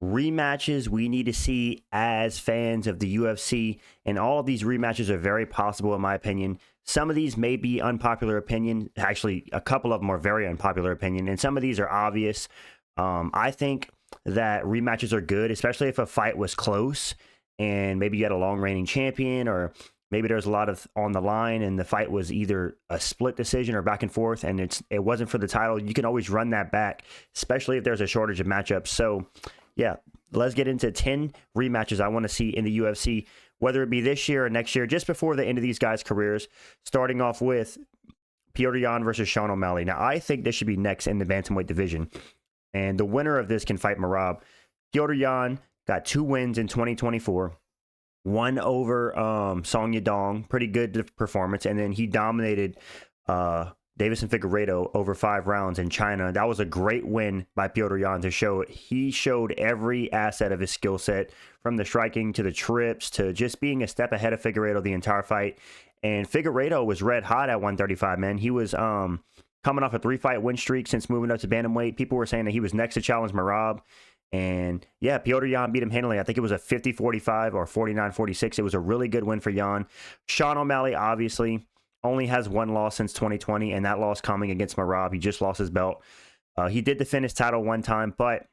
rematches we need to see as fans of the UFC, and all of these rematches are very possible in my opinion. Some of these may be unpopular opinion. Actually, a couple of them are very unpopular opinion, and some of these are obvious. I think that rematches are good, especially if a fight was close and maybe you had a long reigning champion, or maybe there's a lot of on the line and the fight was either a split decision or back and forth and it wasn't for the title. You can always run that back, especially if there's a shortage of matchups. So yeah, let's get into 10 rematches I want to see in the UFC, whether it be this year or next year, just before the end of these guys' careers, starting off with Petr Yan versus Sean O'Malley. Now, I think this should be next in the bantamweight division, and the winner of this can fight Merab. Petr Yan got 2 wins in 2024. One over Song Yadong, pretty good performance, and then he dominated Davison Figueiredo over 5 rounds in China. That was a great win by Petr Yan to show he showed every asset of his skill set, from the striking to the trips to just being a step ahead of Figueiredo the entire fight. And Figueiredo was red hot at 135, man. He was coming off a 3-fight win streak since moving up to bantamweight. People were saying that he was next to challenge Merab. And yeah, Petr Yan beat him handily. I think it was a 50-45 or 49-46. It was a really good win for Yan. Sean O'Malley, obviously, only has 1 loss since 2020, and that loss coming against Merab. He just lost his belt. He did defend his title 1 time, but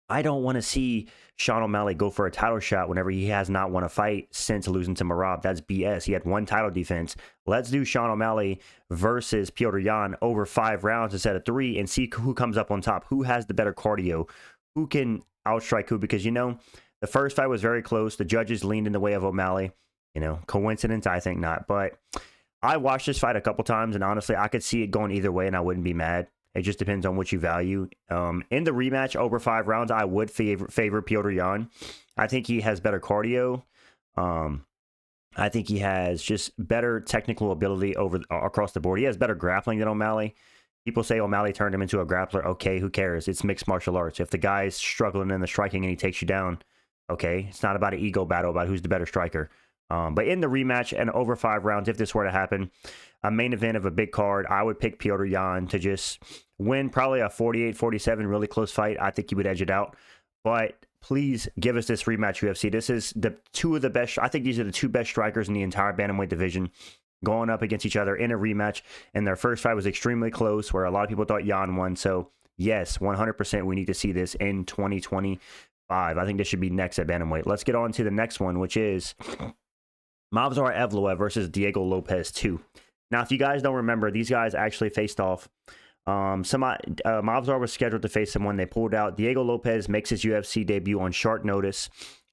I don't want to see Sean O'Malley go for a title shot whenever he has not won a fight since losing to Merab. That's BS. He had 1 title defense. Let's do Sean O'Malley versus Petr Yan over 5 rounds instead of 3 and see who comes up on top, who has the better cardio, who can outstrike who, because, you know, the first fight was very close. The judges leaned in the way of O'Malley. You know, coincidence? I think not. But I watched this fight a couple times, and honestly, I could see it going either way, and I wouldn't be mad. It just depends on what you value. In the rematch, over 5 rounds, I would favor Petr Yan. I think he has better cardio. I think he has just better technical ability across the board. He has better grappling than O'Malley. People say O'Malley turned him into a grappler. Okay, who cares? It's mixed martial arts. If the guy's struggling in the striking and he takes you down, okay, it's not about an ego battle about who's the better striker. But in the rematch and over 5 rounds, if this were to happen, a main event of a big card, I would pick Petr Yan to just win probably a 48-47, really close fight. I think he would edge it out. But please give us this rematch, UFC. This is the 2 of the best. I think these are the 2 best strikers in the entire bantamweight division going up against each other in a rematch. And their first fight was extremely close, where a lot of people thought Yan won. So yes, 100% we need to see this in 2025. I think this should be next at bantamweight. Let's get on to the next one, which is Movsar Evloev versus Diego Lopez 2. Now, if you guys don't remember, these guys actually faced off. Movsar was scheduled to face someone. They pulled out. Diego Lopez makes his UFC debut on short notice,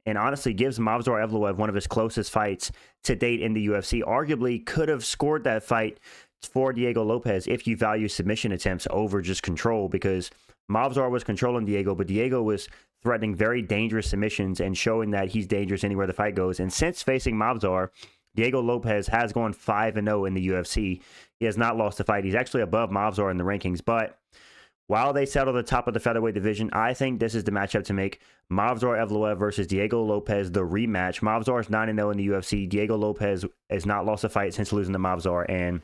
and honestly gives Movsar Evloev one of his closest fights to date in the UFC. Arguably could have scored that fight for Diego Lopez if you value submission attempts over just control, because Movsar was controlling Diego, but Diego was threatening very dangerous submissions and showing that he's dangerous anywhere the fight goes. And since facing Movsar, Diego Lopez has gone 5-0 in the UFC. He has not lost a fight. He's actually above Movsar in the rankings. But while they settle the top of the featherweight division, I think this is the matchup to make. Movsar Evloev versus Diego Lopez, the rematch. Movsar is 9-0 in the UFC. Diego Lopez has not lost a fight since losing to Movsar. And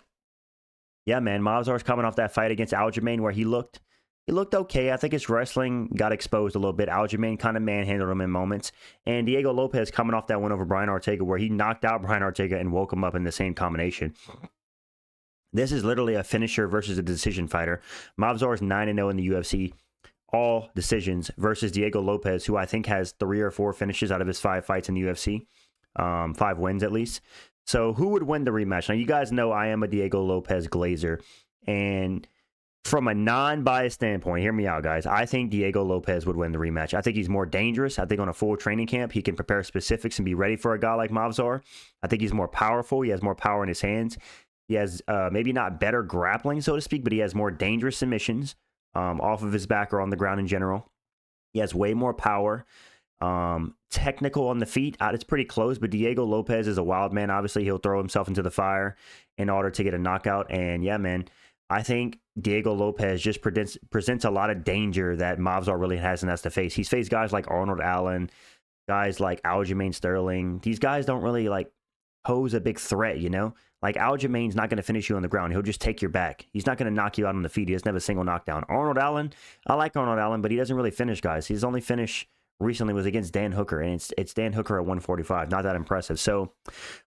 yeah, man, Movsar's coming off that fight against Aljamain where he looked okay. I think his wrestling got exposed a little bit. Aljamain kind of manhandled him in moments. And Diego Lopez coming off that win over Brian Ortega where he knocked out Brian Ortega and woke him up in the same combination. This is literally a finisher versus a decision fighter. Movsar is 9-0 in the UFC, all decisions, versus Diego Lopez, who I think has 3 or 4 finishes out of his 5 fights in the UFC, 5 wins at least. So who would win the rematch? Now, you guys know I am a Diego Lopez glazer, and from a non-biased standpoint, hear me out, guys. I think Diego Lopez would win the rematch. I think he's more dangerous. I think on a full training camp, he can prepare specifics and be ready for a guy like Movsar. I think he's more powerful. He has more power in his hands. He has maybe not better grappling, so to speak, but he has more dangerous submissions off of his back or on the ground in general. He has way more power. Technical on the feet, it's pretty close, but Diego Lopez is a wild man. Obviously, he'll throw himself into the fire in order to get a knockout. And yeah, man, I think Diego Lopez just presents a lot of danger that Movsar really hasn't has to face. He's faced guys like Arnold Allen, guys like Aljamain Sterling. These guys don't really like pose a big threat, you know? Like Aljamain's not going to finish you on the ground. He'll just take your back. He's not going to knock you out on the feet. He doesn't have a single knockdown. Arnold Allen, I like Arnold Allen, but he doesn't really finish guys. His only finish recently was against Dan Hooker, and it's Dan Hooker at 145. Not that impressive. So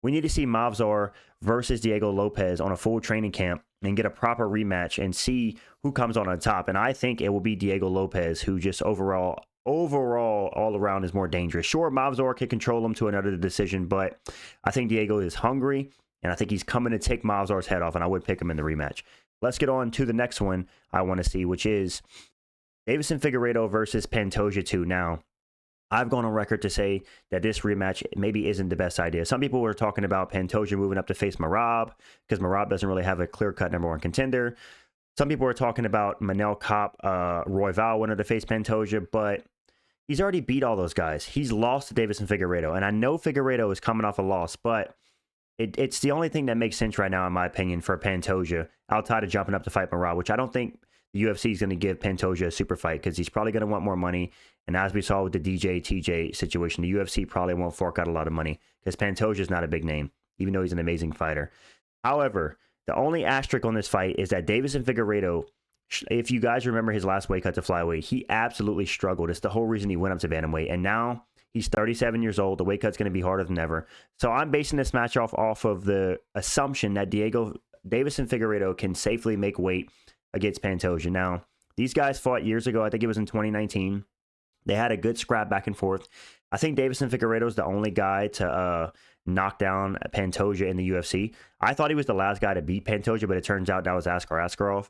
we need to see Movsar versus Diego Lopez on a full training camp and get a proper rematch and see who comes on top. And I think it will be Diego Lopez, who just overall, all around is more dangerous. Sure, Movsar can control him to another decision, but I think Diego is hungry, and I think he's coming to take Movsar's head off, and I would pick him in the rematch. Let's get on to the next one I want to see, which is Deiveson Figueiredo versus Pantoja 2. Now, I've gone on record to say that this rematch maybe isn't the best idea. Some people were talking about Pantoja moving up to face Merab because Merab doesn't really have a clear-cut number one contender. Some people were talking about Manel Kape, Royval winner to face Pantoja, but he's already beat all those guys. He's lost to Deiveson Figueiredo, and I know Figueiredo is coming off a loss, but it's the only thing that makes sense right now, in my opinion, for Pantoja, outside of jumping up to fight Merab, which I don't think the UFC is going to give Pantoja a super fight because he's probably going to want more money. And as we saw with the DJ TJ situation, the UFC probably won't fork out a lot of money because Pantoja is not a big name, even though he's an amazing fighter. However, the only asterisk on this fight is that Deiveson Figueiredo, if you guys remember his last weight cut to flyweight, he absolutely struggled. It's the whole reason he went up to bantamweight. And now he's 37 years old. The weight cut's going to be harder than ever. So I'm basing this match off of the assumption that Deiveson Figueiredo can safely make weight against Pantoja. Now, these guys fought years ago. I think it was in 2019. They had a good scrap back and forth. I think Deiveson Figueiredo is the only guy to knock down Pantoja in the UFC. I thought he was the last guy to beat Pantoja, but it turns out that was Askar Askarov.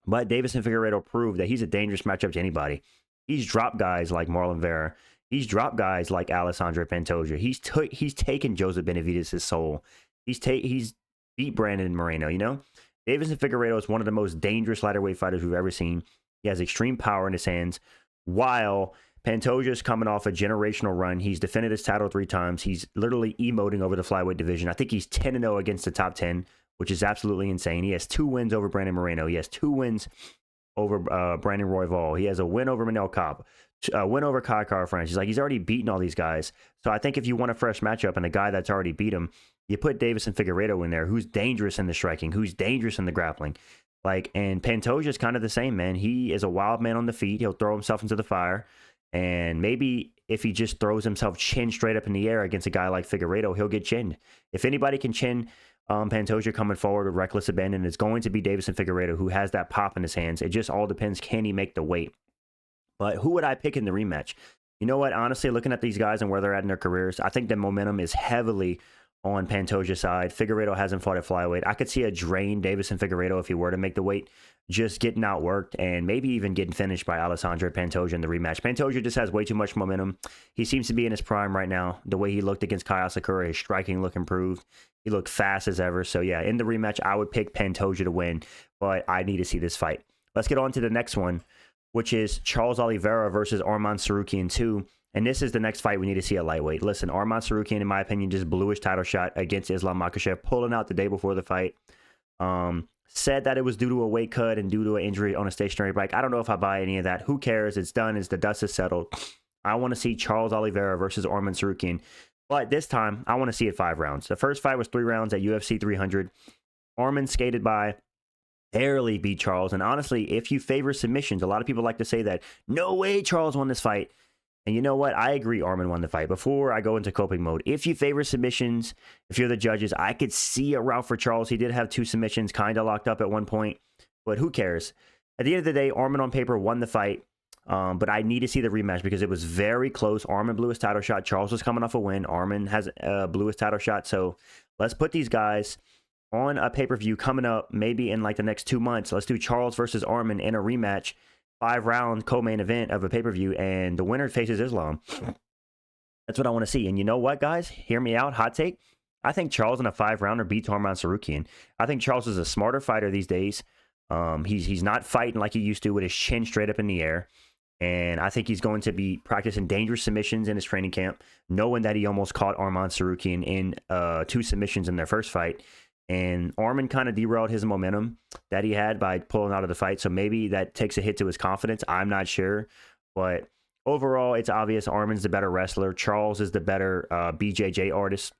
But Deiveson Figueiredo proved that he's a dangerous matchup to anybody. He's dropped guys like Marlon Vera. He's dropped guys like Alessandro Pantoja. He's taken Joseph Benavidez' soul. He's beat Brandon Moreno, you know? Deiveson Figueiredo is one of the most dangerous lightweight fighters we've ever seen. He has extreme power in his hands, while Pantoja is coming off a generational run. He's defended his title 3 times. He's literally emoting over the flyweight division. I think he's 10-0 against the top 10, which is absolutely insane. He has 2 wins over Brandon Moreno. He has 2 wins over Brandon Royval. He has a win over Manel Kape, a win over Kai Kara-France. He's already beaten all these guys. So I think if you want a fresh matchup and a guy that's already beat him, you put Deiveson Figueiredo in there, who's dangerous in the striking, who's dangerous in the grappling. And Pantoja is kind of the same, man. He is a wild man on the feet. He'll throw himself into the fire. And maybe if he just throws himself chin straight up in the air against a guy like Figueiredo, he'll get chinned. If anybody can chin Pantoja coming forward with reckless abandon, it's going to be Deiveson Figueiredo, who has that pop in his hands. It just all depends, can he make the weight? But who would I pick in the rematch? You know what? Honestly, looking at these guys and where they're at in their careers, I think the momentum is heavily on Pantoja's side. Figueiredo hasn't fought at flyweight. I could see a drained Deiveson Figueiredo if he were to make the weight, just getting outworked and maybe even getting finished by Alessandro Pantoja in the rematch. Pantoja just has way too much momentum. He seems to be in his prime right now. The way he looked against Kai Asakura, his striking look improved. He looked fast as ever. So yeah, in the rematch, I would pick Pantoja to win, but I need to see this fight. Let's get on to the next one, which is Charles Oliveira versus Arman Tsarukyan 2. And this is the next fight we need to see at lightweight. Listen, Arman Tsarukyan, in my opinion, just blew his title shot against Islam Makhachev, pulling out the day before the fight. Said that it was due to a weight cut and due to an injury on a stationary bike. I don't know if I buy any of that. Who cares? It's done. The dust is settled. I want to see Charles Oliveira versus Arman Tsarukyan. But this time, I want to see it 5 rounds. The first fight was 3 rounds at UFC 300. Arman skated by, barely beat Charles. And honestly, if you favor submissions, a lot of people like to say that, no way Charles won this fight. And you know what? I agree Arman won the fight. Before I go into coping mode, if you favor submissions, if you're the judges, I could see a route for Charles. He did have 2 submissions kind of locked up at one point, but who cares? At the end of the day, Arman on paper won the fight, but I need to see the rematch because it was very close. Arman blew his title shot. Charles was coming off a win. Arman has blew his title shot. So let's put these guys on a pay-per-view coming up maybe in like the next 2 months. Let's do Charles versus Arman in a rematch. 5-round co-main event of a pay-per-view, and the winner faces Islam. That's what I want to see. And you know what, guys? Hear me out. Hot take. I think Charles in a 5-rounder beats Arman Tsarukyan. I think Charles is a smarter fighter these days. He's not fighting like he used to with his chin straight up in the air. And I think he's going to be practicing dangerous submissions in his training camp, knowing that he almost caught Arman Tsarukyan in 2 submissions in their first fight. And Arman kind of derailed his momentum that he had by pulling out of the fight. So maybe that takes a hit to his confidence. I'm not sure. But overall, it's obvious Arman's the better wrestler. Charles is the better BJJ artist.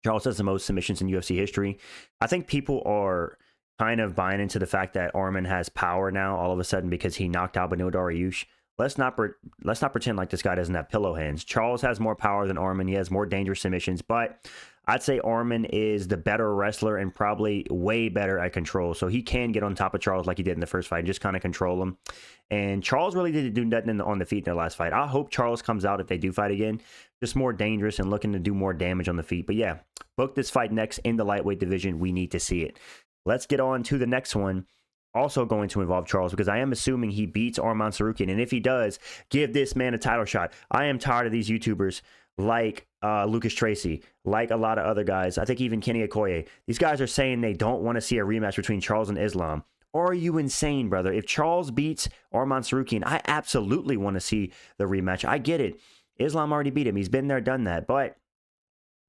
Charles has the most submissions in UFC history. I think people are kind of buying into the fact that Arman has power now all of a sudden because he knocked out Beneil Dariush let's not pretend like this guy doesn't have pillow hands. Charles has more power than Orman. He has more dangerous submissions, but I'd say Orman is the better wrestler and probably way better at control. So he can get on top of Charles like he did in the first fight and just kind of control him. And Charles really didn't do nothing on the feet in their last fight. I hope Charles comes out if they do fight again, just more dangerous and looking to do more damage on the feet. But yeah, book this fight next in the lightweight division. We need to see it. Let's get on to the next one. Also going to involve Charles, because I am assuming he beats Arman Tsarukyan. And if he does, give this man a title shot. I am tired of these YouTubers like Lucas Tracy, like a lot of other guys. I think even Kenny Okoye. These guys are saying they don't want to see a rematch between Charles and Islam. Are you insane, brother? If Charles beats Arman Tsarukyan, I absolutely want to see the rematch. I get it. Islam already beat him. He's been there, done that. But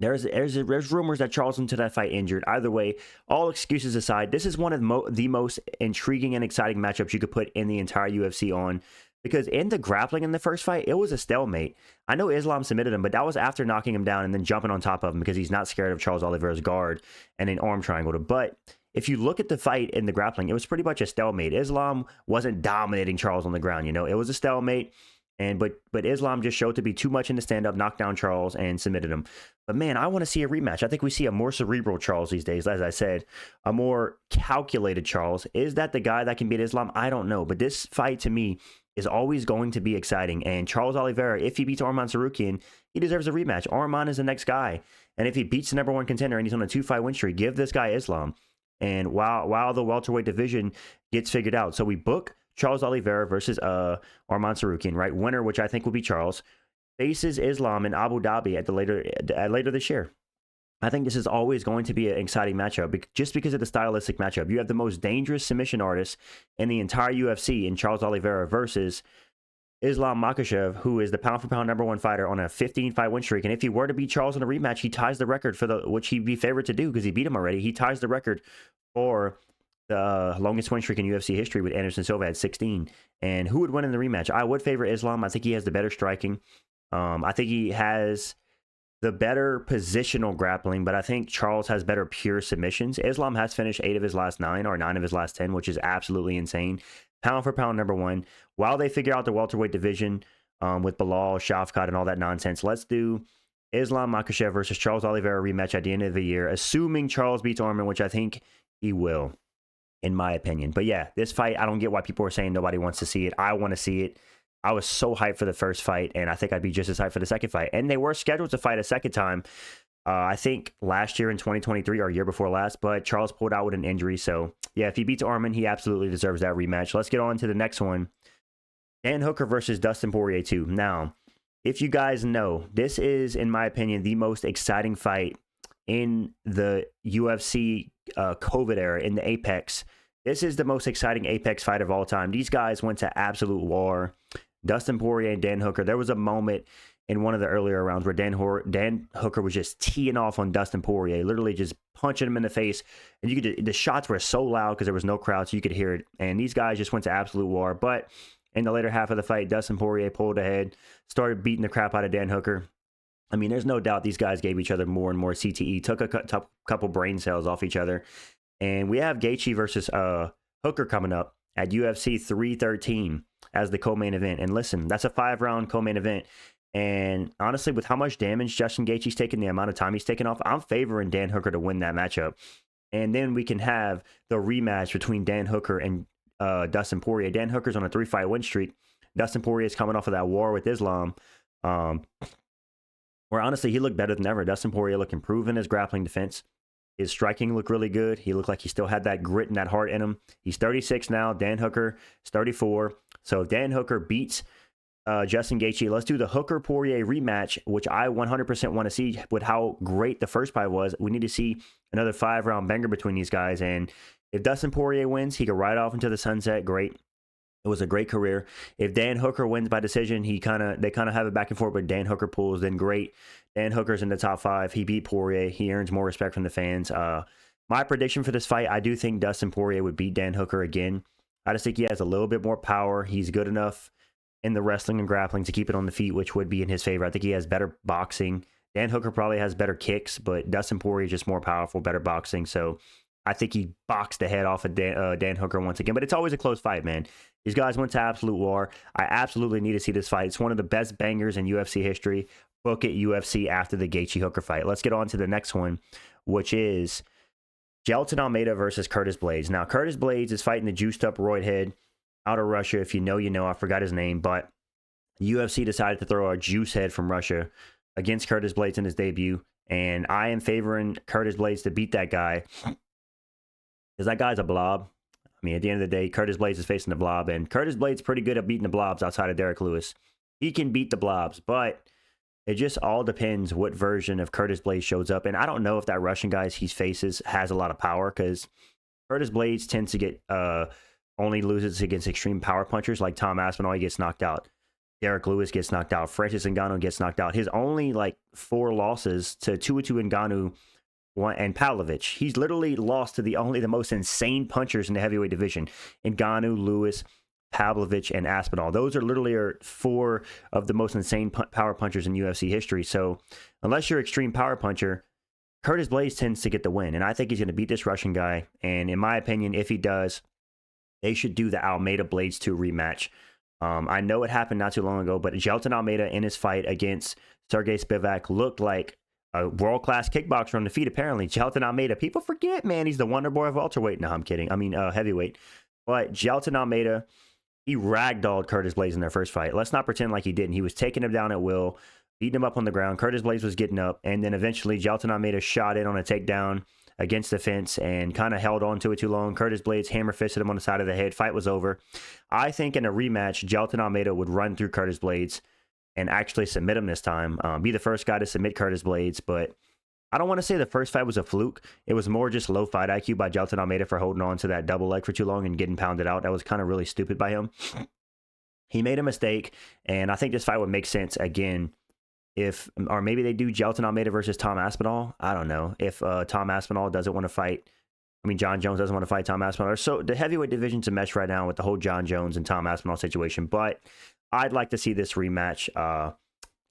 there's rumors that Charles went to that fight injured. Either way, all excuses aside, this is one of the most intriguing and exciting matchups you could put in the entire UFC on. Because in the grappling in the first fight, it was a stalemate. I know Islam submitted him, but that was after knocking him down and then jumping on top of him because he's not scared of Charles Oliveira's guard and an arm triangle. But if you look at the fight in the grappling, it was pretty much a stalemate. Islam wasn't dominating Charles on the ground. You know, it was a stalemate. But Islam just showed to be too much in the stand-up, knocked down Charles, and submitted him. But man, I want to see a rematch. I think we see a more cerebral Charles these days, as I said, a more calculated Charles. Is that the guy that can beat Islam? I don't know. But this fight, to me, is always going to be exciting. And Charles Oliveira, if he beats Arman Tsarukyan, he deserves a rematch. Arman is the next guy. And if he beats the number one contender and he's on a 2-fight win streak, give this guy Islam. And while the welterweight division gets figured out. So we book Charles Oliveira versus Arman Tsarukyan, right? Winner, which I think will be Charles, faces Islam in Abu Dhabi at later this year. I think this is always going to be an exciting matchup just because of the stylistic matchup. You have the most dangerous submission artist in the entire UFC in Charles Oliveira versus Islam Makhachev, who is the pound-for-pound number one fighter on a 15-fight win streak. And if he were to beat Charles in a rematch, he ties the record which he'd be favored to do because he beat him already. He ties the record for the longest win streak in UFC history with Anderson Silva at 16. And who would win in the rematch? I would favor Islam. I think he has the better striking. I think he has the better positional grappling, but I think Charles has better pure submissions. Islam has finished 8 of his last 9 or 9 of his last 10, which is absolutely insane. Pound for pound, number one. While they figure out the welterweight division with Bilal, Shafkat, and all that nonsense, let's do Islam Makhachev versus Charles Oliveira rematch at the end of the year, assuming Charles beats Arman, which I think he will, in my opinion. But yeah, this fight, I don't get why people are saying nobody wants to see it. I want to see it. I was so hyped for the first fight, and I think I'd be just as hyped for the second fight. And they were scheduled to fight a second time, I think last year in 2023 or a year before last, but Charles pulled out with an injury. So yeah, if he beats Arman, he absolutely deserves that rematch. Let's get on to the next one. Dan Hooker versus Dustin Poirier 2. Now, if you guys know, this is, in my opinion, the most exciting fight in the UFC COVID era, in the Apex. This is the most exciting Apex fight of all time. These guys went to absolute war. Dustin Poirier and Dan Hooker. There was a moment in one of the earlier rounds where Dan Hooker was just teeing off on Dustin Poirier, literally just punching him in the face. And the shots were so loud because there was no crowd, so you could hear it. And these guys just went to absolute war. But in the later half of the fight, Dustin Poirier pulled ahead, started beating the crap out of Dan Hooker. I mean, there's no doubt these guys gave each other more and more CTE, took a couple brain cells off each other. And we have Gaethje versus Hooker coming up at UFC 313 as the co-main event. And listen, that's a 5-round co-main event. And honestly, with how much damage Justin Gaethje's taken, the amount of time he's taken off, I'm favoring Dan Hooker to win that matchup. And then we can have the rematch between Dan Hooker and Dustin Poirier. Dan Hooker's on a 3-fight win streak. Dustin Poirier is coming off of that war with Islam, where honestly, he looked better than ever. Dustin Poirier looked improved in his grappling defense. His striking looked really good. He looked like he still had that grit and that heart in him. He's 36 now. Dan Hooker is 34. So if Dan Hooker beats Justin Gaethje, let's do the Hooker-Poirier rematch, which I 100% want to see with how great the first fight was. We need to see another 5-round banger between these guys. And if Dustin Poirier wins, he could ride off into the sunset. Great. It was a great career. If Dan Hooker wins by decision, they kind of have it back and forth, but Dan Hooker pulls, then great. Dan Hooker's in the top 5. He beat Poirier. He earns more respect from the fans. My prediction for this fight, I do think Dustin Poirier would beat Dan Hooker again. I just think he has a little bit more power. He's good enough in the wrestling and grappling to keep it on the feet, which would be in his favor. I think he has better boxing. Dan Hooker probably has better kicks, but Dustin Poirier is just more powerful, better boxing. So I think he boxed the head off of Dan Hooker once again. But it's always a close fight, man. These guys went to absolute war. I absolutely need to see this fight. It's one of the best bangers in UFC history. Book it UFC after the Gaethje Hooker fight. Let's get on to the next one, which is Jailton Almeida versus Curtis Blaydes. Now, Curtis Blaydes is fighting the juiced up roid head out of Russia. If you know, you know. I forgot his name, but UFC decided to throw a juice head from Russia against Curtis Blaydes in his debut. And I am favoring Curtis Blaydes to beat that guy because that guy's a blob. I mean, at the end of the day, Curtis Blaydes is facing the blob, and Curtis Blaydes pretty good at beating the blobs outside of Derek Lewis. He can beat the blobs, but it just all depends what version of Curtis Blaydes shows up. And I don't know if that Russian guy he faces has a lot of power, because Curtis Blaydes tends to get only loses against extreme power punchers like Tom Aspinall. He gets knocked out. Derek Lewis gets knocked out. Francis Ngannou gets knocked out. His only like 4 losses to Tuatu Ngannou and Pavlovich. He's literally lost to the most insane punchers in the heavyweight division: Ngannou, Lewis, Pavlovich, and Aspinall. Those are literally 4 of the most insane power punchers in UFC history. So unless you're extreme power puncher, Curtis Blaydes tends to get the win. And I think he's going to beat this Russian guy. And in my opinion, if he does, they should do the Almeida Blaydes 2 rematch. I know it happened not too long ago, but Jailton Almeida in his fight against Sergey Spivak looked like a world-class kickboxer on the feet, apparently. Jailton Almeida, people forget, man, he's the wonder boy of welterweight. No, I'm kidding. I mean, heavyweight. But Jailton Almeida, he ragdolled Curtis Blaydes in their first fight. Let's not pretend like he didn't. He was taking him down at will, beating him up on the ground. Curtis Blaydes was getting up, and then eventually Jailton Almeida shot in on a takedown against the fence and kind of held on to it too long. Curtis Blaydes hammer fisted him on the side of the head. Fight was over. I think in a rematch, Jailton Almeida would run through Curtis Blaydes and actually submit him this time. Be the first guy to submit Curtis Blaydes, but I don't want to say the first fight was a fluke. It was more just low fight IQ by Jailton Almeida for holding on to that double leg for too long and getting pounded out. That was kind of really stupid by him. He made a mistake, and I think this fight would make sense again or maybe they do Jailton Almeida versus Tom Aspinall. I don't know. If Tom Aspinall doesn't want to fight, I mean, John Jones doesn't want to fight Tom Aspinall. So the heavyweight division's a mess right now with the whole John Jones and Tom Aspinall situation, but I'd like to see this rematch.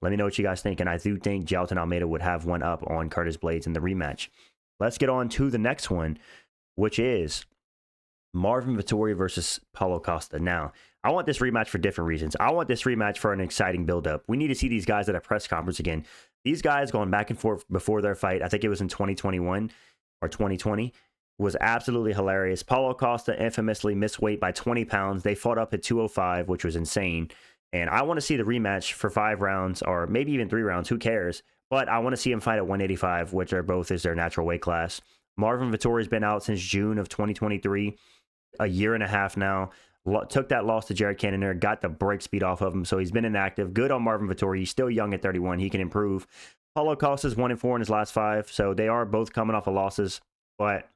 Let me know what you guys think, and I do think Jailton Almeida would have one up on Curtis Blaydes in the rematch. Let's get on to the next one, which is Marvin Vettori versus Paulo Costa. Now, I want this rematch for different reasons. I want this rematch for an exciting build-up. We need to see these guys at a press conference again. These guys going back and forth before their fight, I think it was in 2021 or 2020, was absolutely hilarious. Paulo Costa infamously missed weight by 20 pounds. They fought up at 205, which was insane. And I want to see the rematch for 5 rounds or maybe even 3 rounds. Who cares? But I want to see him fight at 185, which are both is their natural weight class. Marvin Vettori's been out since June of 2023, a year and a half now. Took that loss to Jared Cannonier, got the break speed off of him, so he's been inactive. Good on Marvin Vettori. He's still young at 31. He can improve. Paulo Costa's 1-4 in his last 5, so they are both coming off of losses. But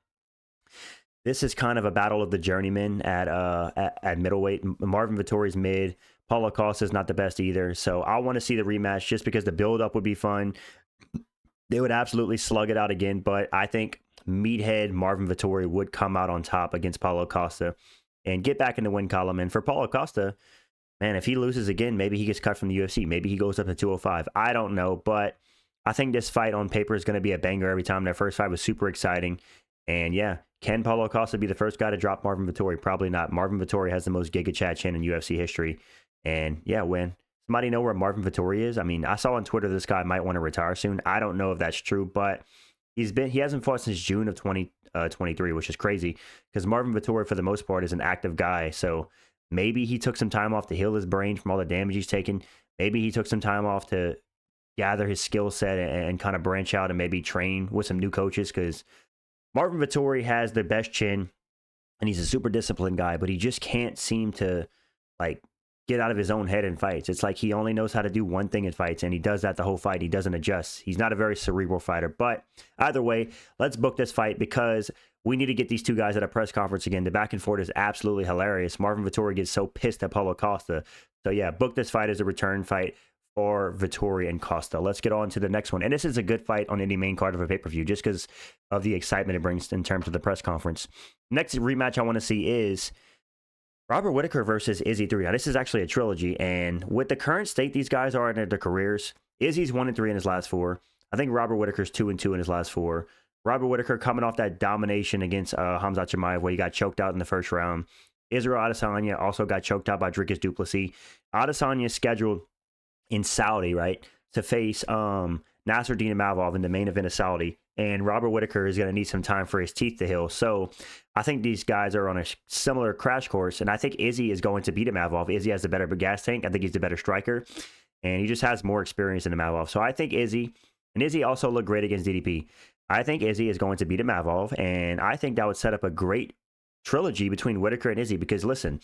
this is kind of a battle of the journeymen at middleweight. Marvin Vettori's mid. Paulo Costa's not the best either. So I want to see the rematch just because the build-up would be fun. They would absolutely slug it out again, but I think meathead Marvin Vettori would come out on top against Paulo Costa and get back in the win column. And for Paulo Costa, man, if he loses again, maybe he gets cut from the UFC. Maybe he goes up to 205. I don't know, but I think this fight on paper is going to be a banger every time. Their first fight was super exciting. And yeah, can Paulo Costa be the first guy to drop Marvin Vettori? Probably not. Marvin Vettori has the most Giga Chad chin in UFC history. And yeah, when somebody know where Marvin Vettori is? I mean, I saw on Twitter this guy might want to retire soon. I don't know if that's true, but he hasn't fought since June of 2023, which is crazy because Marvin Vettori, for the most part, is an active guy. So maybe he took some time off to heal his brain from all the damage he's taken. Maybe he took some time off to gather his skill set and kind of branch out and maybe train with some new coaches, because Marvin Vettori has the best chin and he's a super disciplined guy, but he just can't seem to like get out of his own head in fights. It's like he only knows how to do one thing in fights, and he does that the whole fight. He doesn't adjust. He's not a very cerebral fighter. But either way, let's book this fight because we need to get these two guys at a press conference again. The back and forth is absolutely hilarious. Marvin Vettori gets so pissed at Paulo Costa. So yeah, book this fight as a return fight for Vettori and Costa. Let's get on to the next one. And this is a good fight on any main card of a pay-per-view just because of the excitement it brings in terms of the press conference. Next rematch I want to see is Robert Whittaker versus Izzy 3. Now, this is actually a trilogy, and with the current state these guys are in their careers, Izzy's 1-3 in his last 4. I think Robert Whittaker's 2-2 in his last 4. Robert Whittaker coming off that domination against Khamzat Chimaev, where he got choked out in the first round. Israel Adesanya also got choked out by Dricus du Plessis. Adesanya is scheduled in Saudi, right, to face Nasruddin Imavov in the main event of Saudi. And Robert Whittaker is going to need some time for his teeth to heal. So I think these guys are on a similar crash course. And I think Izzy is going to beat Imavov. Izzy has the better gas tank. I think he's the better striker. And he just has more experience than Imavov. So I think Izzy, and Izzy also looked great against DDP. I think Izzy is going to beat Imavov. And I think that would set up a great trilogy between Whittaker and Izzy. Because listen,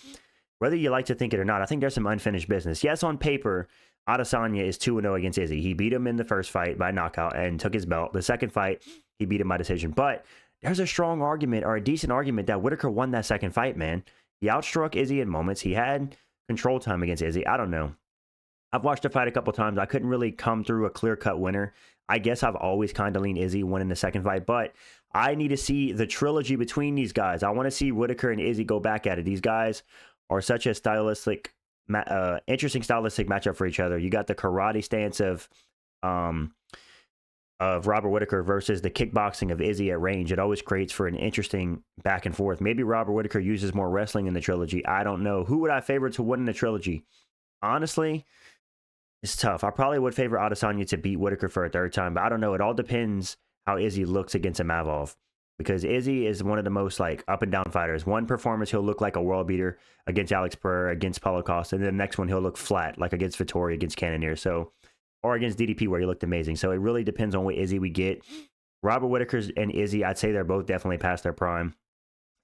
whether you like to think it or not, I think there's some unfinished business. Yes, on paper, Adesanya is 2-0 against Izzy. He beat him in the first fight by knockout and took his belt. The second fight, he beat him by decision. But there's a strong argument, or a decent argument, that Whittaker won that second fight, man. He outstruck Izzy in moments. He had control time against Izzy. I don't know. I've watched the fight a couple times. I couldn't really come through a clear-cut winner. I guess I've always kind of leaned Izzy winning the second fight, but I need to see the trilogy between these guys. I want to see Whittaker and Izzy go back at it. These guys are such a interesting stylistic matchup for each other. You got the karate stance of Robert Whittaker versus the kickboxing of Izzy at range. It always creates for an interesting back and forth. Maybe Robert Whittaker uses more wrestling in the trilogy. I don't know. Who would I favor to win in the trilogy? Honestly, it's tough. I probably would favor Adesanya to beat Whittaker for a third time, but I don't know. It all depends how Izzy looks against Imavov, because Izzy is one of the most like up and down fighters. One performance, he'll look like a world beater against Alex Pereira, against Paulo Costa, and then the next one, he'll look flat, like against Vettori, against Cannonier, or against DDP, where he looked amazing. So it really depends on what Izzy we get. Robert Whittaker and Izzy, I'd say they're both definitely past their prime.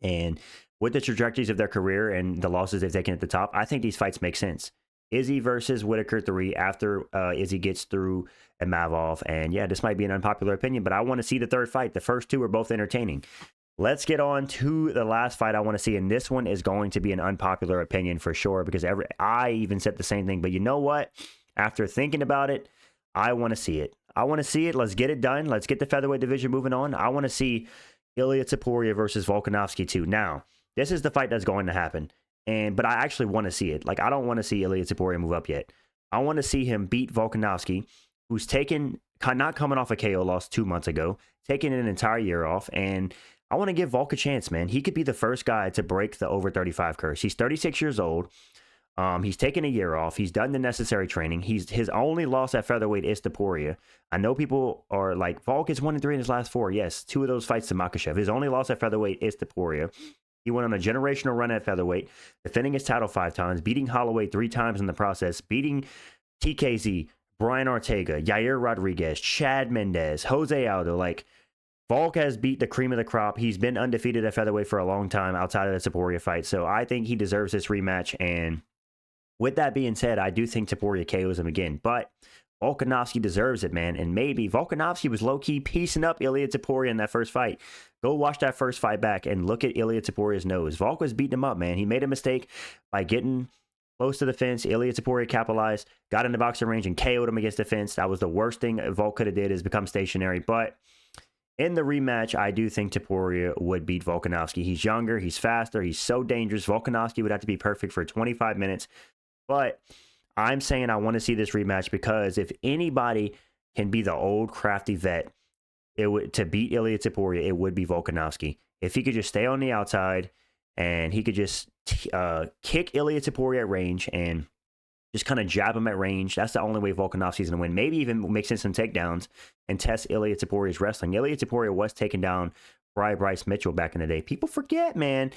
And with the trajectories of their career and the losses they've taken at the top, I think these fights make sense. Izzy versus Whittaker 3 after Izzy gets through Imavov. And yeah, this might be an unpopular opinion, but I want to see the third fight. The first two are both entertaining. Let's get on to the last fight I want to see. And this one is going to be an unpopular opinion for sure, because I even said the same thing. But you know what? After thinking about it, I want to see it. I want to see it. Let's get it done. Let's get the featherweight division moving on. I want to see Ilia Topuria versus Volkanovski too. Now, this is the fight that's going to happen. But I actually want to see it. Like, I don't want to see Ilia Topuria move up yet. I want to see him beat Volkanovski, who's not coming off a KO loss 2 months ago, taking an entire year off. And I want to give Volk a chance, man. He could be the first guy to break the over 35 curse. He's 36 years old. He's taken a year off. He's done the necessary training. His only loss at featherweight is Topuria. I know people are like, Volk is 1-3 in his last 4. Yes, 2 of those fights to Makhachev. His only loss at featherweight is Topuria. He went on a generational run at featherweight, defending his title 5 times, beating Holloway 3 times in the process, beating TKZ, Brian Ortega, Yair Rodriguez, Chad Mendez, Jose Aldo. Like, Volk has beat the cream of the crop. He's been undefeated at featherweight for a long time outside of the Topuria fight. So I think he deserves this rematch. And with that being said, I do think Topuria KOs him again. But Volkanovski deserves it, man. And maybe Volkanovski was low-key piecing up Ilia Topuria in that first fight. Go watch that first fight back and look at Ilia Topuria's nose. Volk was beating him up, man. He made a mistake by getting close to the fence. Ilia Topuria capitalized, got in the boxing range, and KO'd him against the fence. That was the worst thing Volk could have did, is become stationary. But in the rematch, I do think Topuria would beat Volkanovski. He's younger. He's faster. He's so dangerous. Volkanovski would have to be perfect for 25 minutes. But I'm saying I want to see this rematch, because if anybody can be the old crafty vet to beat Ilia Topuria, it would be Volkanovski. If he could just stay on the outside and he could just kick Ilia Topuria at range and just kind of jab him at range, that's the only way Volkanovski's going to win. Maybe even mix in some takedowns and test Ilia Topuria's wrestling. Ilia Topuria was taking down Bryce Mitchell back in the day. People forget, man.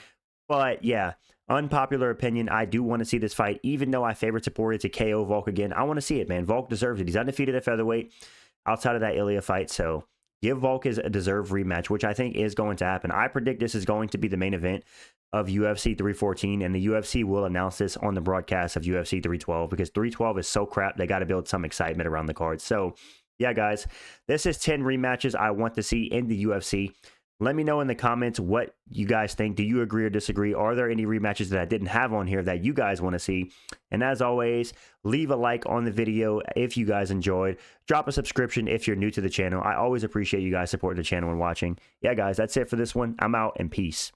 But yeah, unpopular opinion, I do want to see this fight, even though I favor Topuria to KO Volk again. I want to see it, man. Volk deserves it. He's undefeated at featherweight outside of that Ilia fight. So give Volk his deserved rematch, which I think is going to happen. I predict this is going to be the main event of UFC 314, and the UFC will announce this on the broadcast of UFC 312, because 312 is so crap. They got to build some excitement around the card. So yeah, guys, this is 10 rematches I want to see in the UFC. Let me know in the comments what you guys think. Do you agree or disagree? Are there any rematches that I didn't have on here that you guys want to see? And as always, leave a like on the video if you guys enjoyed. Drop a subscription if you're new to the channel. I always appreciate you guys supporting the channel and watching. Yeah, guys, that's it for this one. I'm out, and peace.